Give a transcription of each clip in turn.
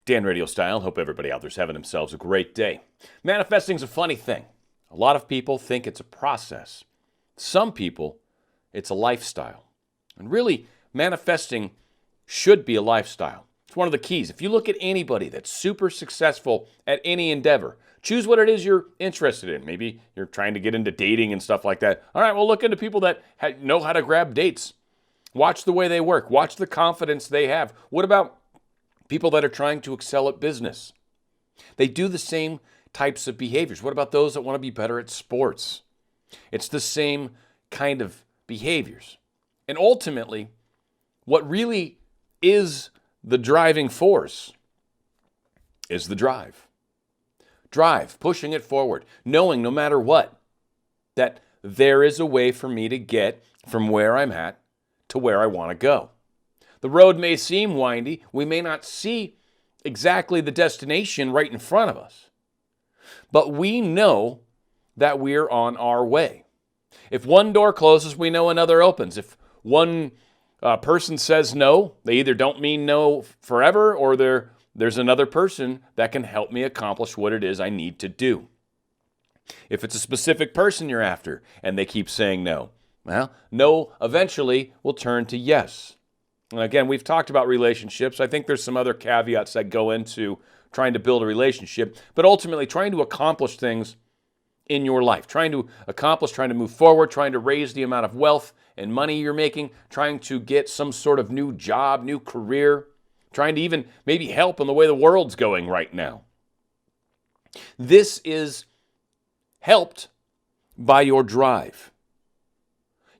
Dan RadioStyle. Hope everybody out there's having themselves a great day. Manifesting's a funny thing. A lot of people think it's a process. Some people, it's a lifestyle. And really, manifesting should be a lifestyle. It's one of the keys. If you look at anybody that's super successful at any endeavor, choose what it is you're interested in. Maybe you're trying to get into dating and stuff like that. All right, well, look into people that know how to grab dates. Watch the way they work. Watch the confidence they have. What about people that are trying to excel at business? They do the same types of behaviors. What about those that want to be better at sports? It's the same kind of behaviors. And ultimately, what really is the driving force is the drive. Drive, pushing it forward, knowing no matter what, that there is a way for me to get from where I'm at to where I want to go. The road may seem windy. We may not see exactly the destination right in front of us. But we know that we're on our way. If one door closes, we know another opens. If one person says no, they either don't mean no forever or there's another person that can help me accomplish what it is I need to do. If it's a specific person you're after and they keep saying no, well, no eventually will turn to yes. And again, we've talked about relationships. I think there's some other caveats that go into trying to build a relationship, but ultimately trying to accomplish things in your life, trying to move forward, trying to raise the amount of wealth and money you're making, trying to get some sort of new job, new career, trying to even maybe help in the way the world's going right now. This is helped by your drive.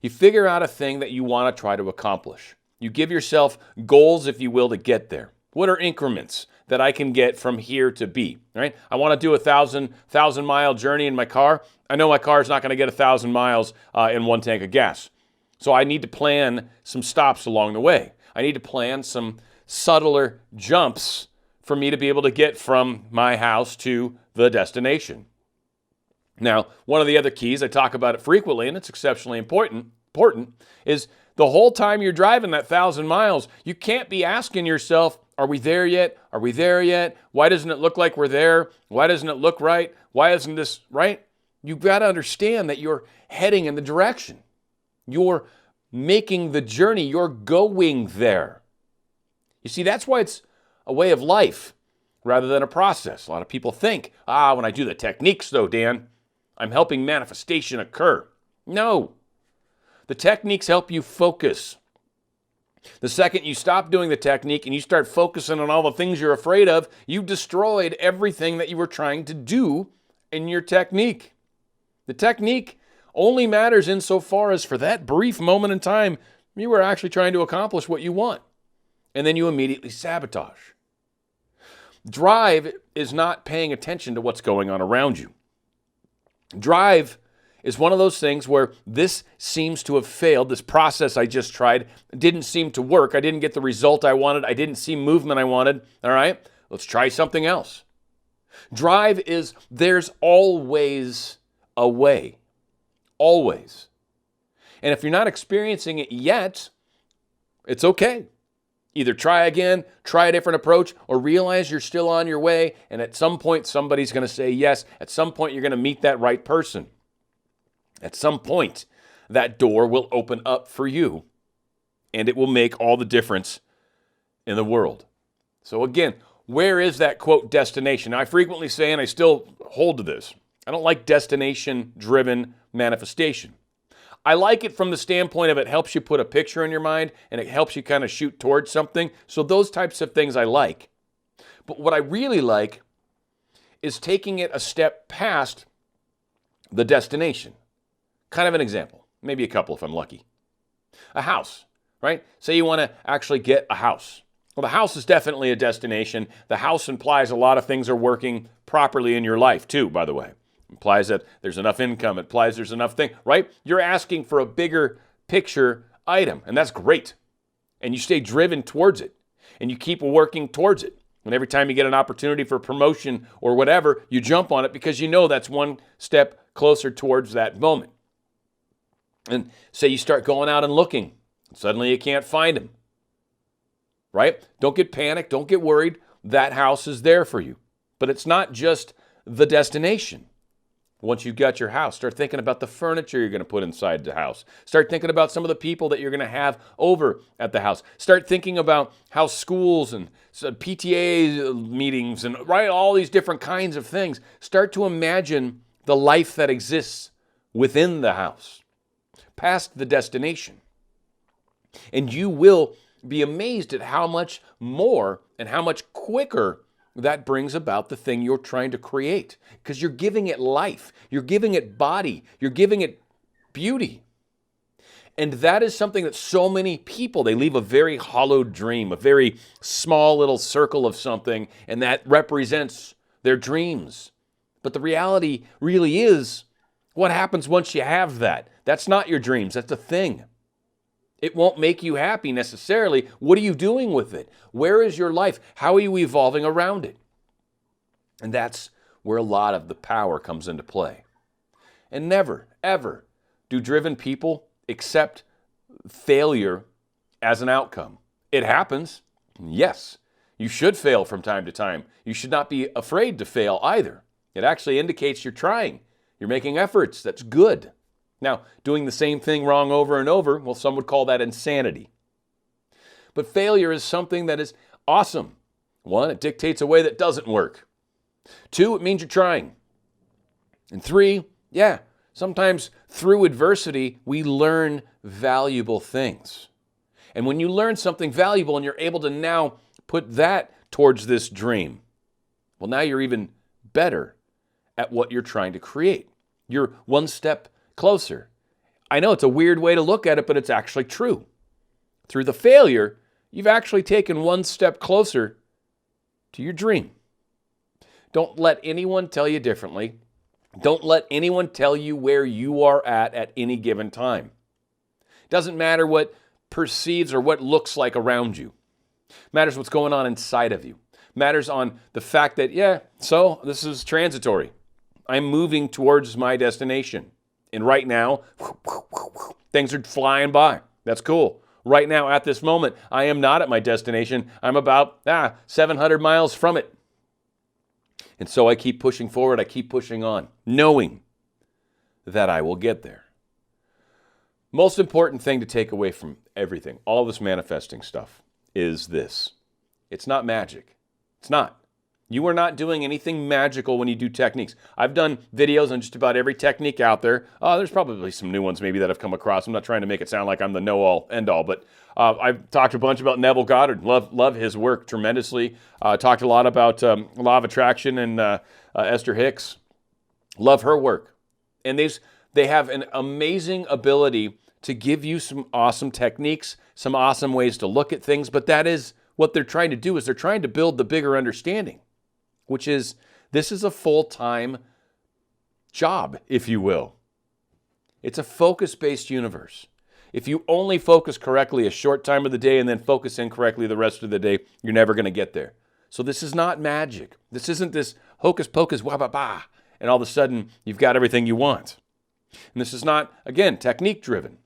You figure out a thing that you want to try to accomplish. You give yourself goals, if you will, to get there. What are increments that I can get from here to B? Right? I want to do a 1,000-mile journey in my car. I know my car is not going to get 1,000 miles in one tank of gas. So I need to plan some stops along the way. I need to plan some subtler jumps for me to be able to get from my house to the destination. Now, one of the other keys, I talk about it frequently, and it's exceptionally important, is the whole time you're driving that 1,000 miles, you can't be asking yourself, are we there yet? Are we there yet? Why doesn't it look like we're there? Why doesn't it look right? Why isn't this right? You've got to understand that you're heading in the direction. You're making the journey. You're going there. You see, that's why it's a way of life rather than a process. A lot of people think, when I do the techniques though, Dan, I'm helping manifestation occur. No. The techniques help you focus. The second you stop doing the technique and you start focusing on all the things you're afraid of, you've destroyed everything that you were trying to do in your technique. The technique only matters insofar as for that brief moment in time, you were actually trying to accomplish what you want. And then you immediately sabotage. Drive is not paying attention to what's going on around you. Drive is one of those things where this seems to have failed. This process I just tried didn't seem to work. I didn't get the result I wanted. I didn't see movement I wanted. All right, let's try something else. Drive is there's always a way. Always. And if you're not experiencing it yet, it's okay. Either try again, try a different approach, or realize you're still on your way, and at some point somebody's going to say yes. At some point you're going to meet that right person. At some point that door will open up for you, and it will make all the difference in the world. So again, where is that quote destination? Now, I frequently say, and I still hold to this, I don't like destination-driven manifestation. I like it from the standpoint of it helps you put a picture in your mind and it helps you kind of shoot towards something. So those types of things I like. But what I really like is taking it a step past the destination. Kind of an example, maybe a couple if I'm lucky. A house, right? Say you want to actually get a house. Well, the house is definitely a destination. The house implies a lot of things are working properly in your life too, by the way. Implies that there's enough income. It implies there's enough thing, right? You're asking for a bigger picture item, and that's great. And you stay driven towards it, and you keep working towards it. And every time you get an opportunity for promotion or whatever, you jump on it because you know that's one step closer towards that moment. And say you start going out and looking, and suddenly you can't find them, right? Don't get panicked. Don't get worried. that house is there for you. But it's not just the destination. Once you've got your house, start thinking about the furniture you're going to put inside the house. Start thinking about some of the people that you're going to have over at the house. Start thinking about how schools and PTA meetings and all these different kinds of things. Start to imagine the life that exists within the house, past the destination. And you will be amazed at how much more and how much quicker that brings about the thing you're trying to create, because you're giving it life, you're giving it body, you're giving it beauty. And that is something that so many people, they leave a very hollow dream, a very small little circle of something, and that represents their dreams. But the reality really is, what happens once you have that? That's not your dreams, that's a thing. It won't make you happy necessarily. What are you doing with it? Where is your life? How are you evolving around it? And that's where a lot of the power comes into play. And never, ever do driven people accept failure as an outcome. It happens. Yes, you should fail from time to time. You should not be afraid to fail either. It actually indicates you're trying. You're making efforts. That's good. Now, doing the same thing wrong over and over, well, some would call that insanity. But failure is something that is awesome. One, it dictates a way that doesn't work. Two, it means you're trying. And three, sometimes through adversity, we learn valuable things. And when you learn something valuable and you're able to now put that towards this dream, well, now you're even better at what you're trying to create. You're one step closer. I know it's a weird way to look at it, but it's actually true. Through the failure, you've actually taken one step closer to your dream. Don't let anyone tell you differently. Don't let anyone tell you where you are at any given time. It doesn't matter what perceives or what looks like around you. It matters what's going on inside of you. It matters on the fact that, so this is transitory. I'm moving towards my destination. And right now, things are flying by. That's cool. Right now, at this moment, I am not at my destination. I'm about 700 miles from it. And so I keep pushing forward. I keep pushing on, knowing that I will get there. Most important thing to take away from everything, all this manifesting stuff, is this. It's not magic. It's not. You are not doing anything magical when you do techniques. I've done videos on just about every technique out there. There's probably some new ones maybe that I've come across. I'm not trying to make it sound like I'm the know-all, end-all, but I've talked a bunch about Neville Goddard. Love his work tremendously. Talked a lot about Law of Attraction and Esther Hicks. Love her work. And they have an amazing ability to give you some awesome techniques, some awesome ways to look at things, but that is what they're trying to do, is they're trying to build the bigger understanding, which is, this is a full-time job, if you will. It's a focus-based universe. If you only focus correctly a short time of the day and then focus incorrectly the rest of the day, you're never going to get there. So this is not magic. This isn't this hocus-pocus, wah-ba-ba, and all of a sudden you've got everything you want. And this is not, again, technique-driven.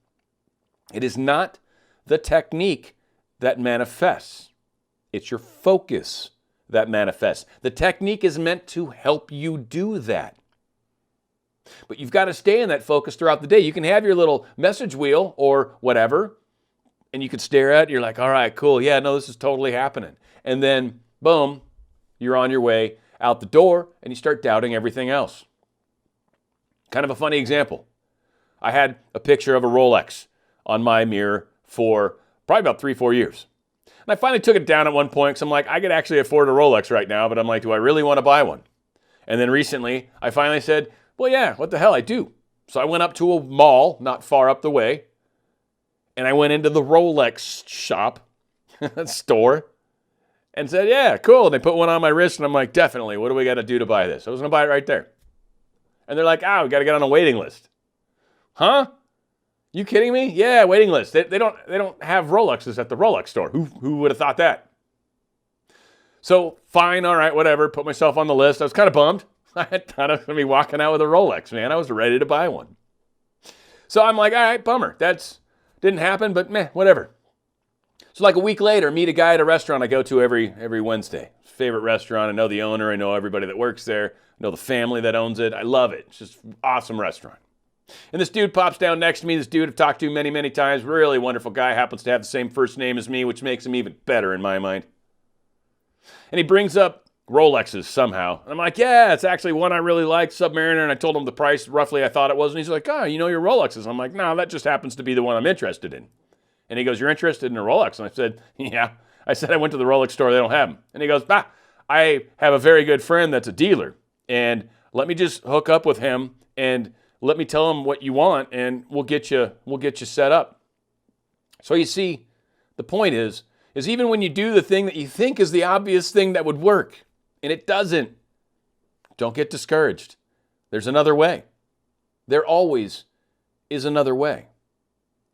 It is not the technique that manifests. It's your focus that manifests. The technique is meant to help you do that. But you've got to stay in that focus throughout the day. You can have your little message wheel or whatever, and you can stare at it. You're like, all right, cool. Yeah, no, this is totally happening. And then, boom, you're on your way out the door, and you start doubting everything else. Kind of a funny example. I had a picture of a Rolex on my mirror for probably about 3-4 years. And I finally took it down at one point because I'm like, I could actually afford a Rolex right now, but I'm like, do I really want to buy one? And then recently, I finally said, well, yeah, what the hell, I do. So I went up to a mall not far up the way, and I went into the Rolex shop, store, and said, yeah, cool. And they put one on my wrist, and I'm like, definitely, what do we got to do to buy this? I was going to buy it right there. And they're like, we got to get on a waiting list. Huh? You kidding me? Yeah, waiting list. They don't have Rolexes at the Rolex store. Who would have thought that? So fine, all right, whatever. Put myself on the list. I was kind of bummed. I thought I was going to be walking out with a Rolex, man. I was ready to buy one. So I'm like, all right, bummer. That's didn't happen, but meh, whatever. So like a week later, meet a guy at a restaurant I go to every Wednesday. Favorite restaurant. I know the owner. I know everybody that works there. I know the family that owns it. I love it. It's just an awesome restaurant. And this dude pops down next to me. This dude I've talked to many, many times. Really wonderful guy. Happens to have the same first name as me, which makes him even better in my mind. And he brings up Rolexes somehow. And I'm like, yeah, it's actually one I really like, Submariner. And I told him the price roughly I thought it was. And he's like, oh, you know your Rolexes. I'm like, no, that just happens to be the one I'm interested in. And he goes, you're interested in a Rolex? And I said, yeah. I said, I went to the Rolex store. They don't have them. And he goes, bah, I have a very good friend that's a dealer. And let me just hook up with him and let me tell him what you want and we'll get you set up. So you see, the point is even when you do the thing that you think is the obvious thing that would work and it doesn't, don't get discouraged. There's another way. There always is another way.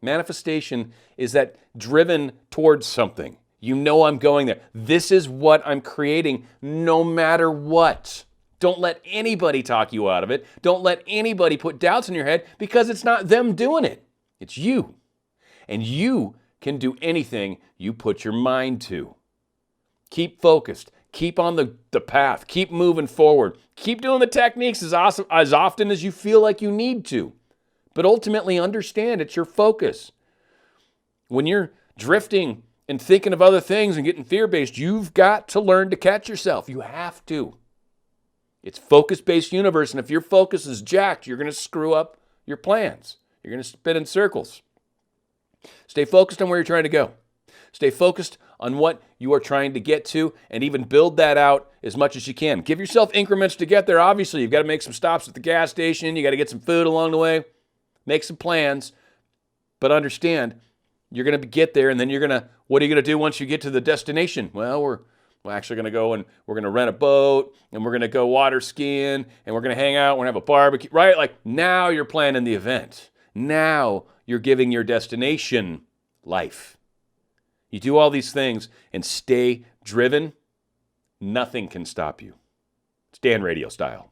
Manifestation is that driven towards something. You know I'm going there. This is what I'm creating no matter what. Don't let anybody talk you out of it. Don't let anybody put doubts in your head because it's not them doing it. It's you. And you can do anything you put your mind to. Keep focused. Keep on the path. Keep moving forward. Keep doing the techniques as often as you feel like you need to. But ultimately understand it's your focus. When you're drifting and thinking of other things and getting fear-based, you've got to learn to catch yourself. You have to. It's focus-based universe, and if your focus is jacked, you're going to screw up your plans. You're going to spin in circles. Stay focused on where you're trying to go. Stay focused on what you are trying to get to, and even build that out as much as you can. Give yourself increments to get there. Obviously, you've got to make some stops at the gas station. You got to get some food along the way. Make some plans, but understand you're going to get there, and then what are you going to do once you get to the destination? Well, we're actually going to go and we're going to rent a boat, and we're going to go water skiing, and we're going to hang out, we're going to have a barbecue, right? Like now you're planning the event. Now you're giving your destination life. You do all these things and stay driven, nothing can stop you. It's Dan RadioStyle.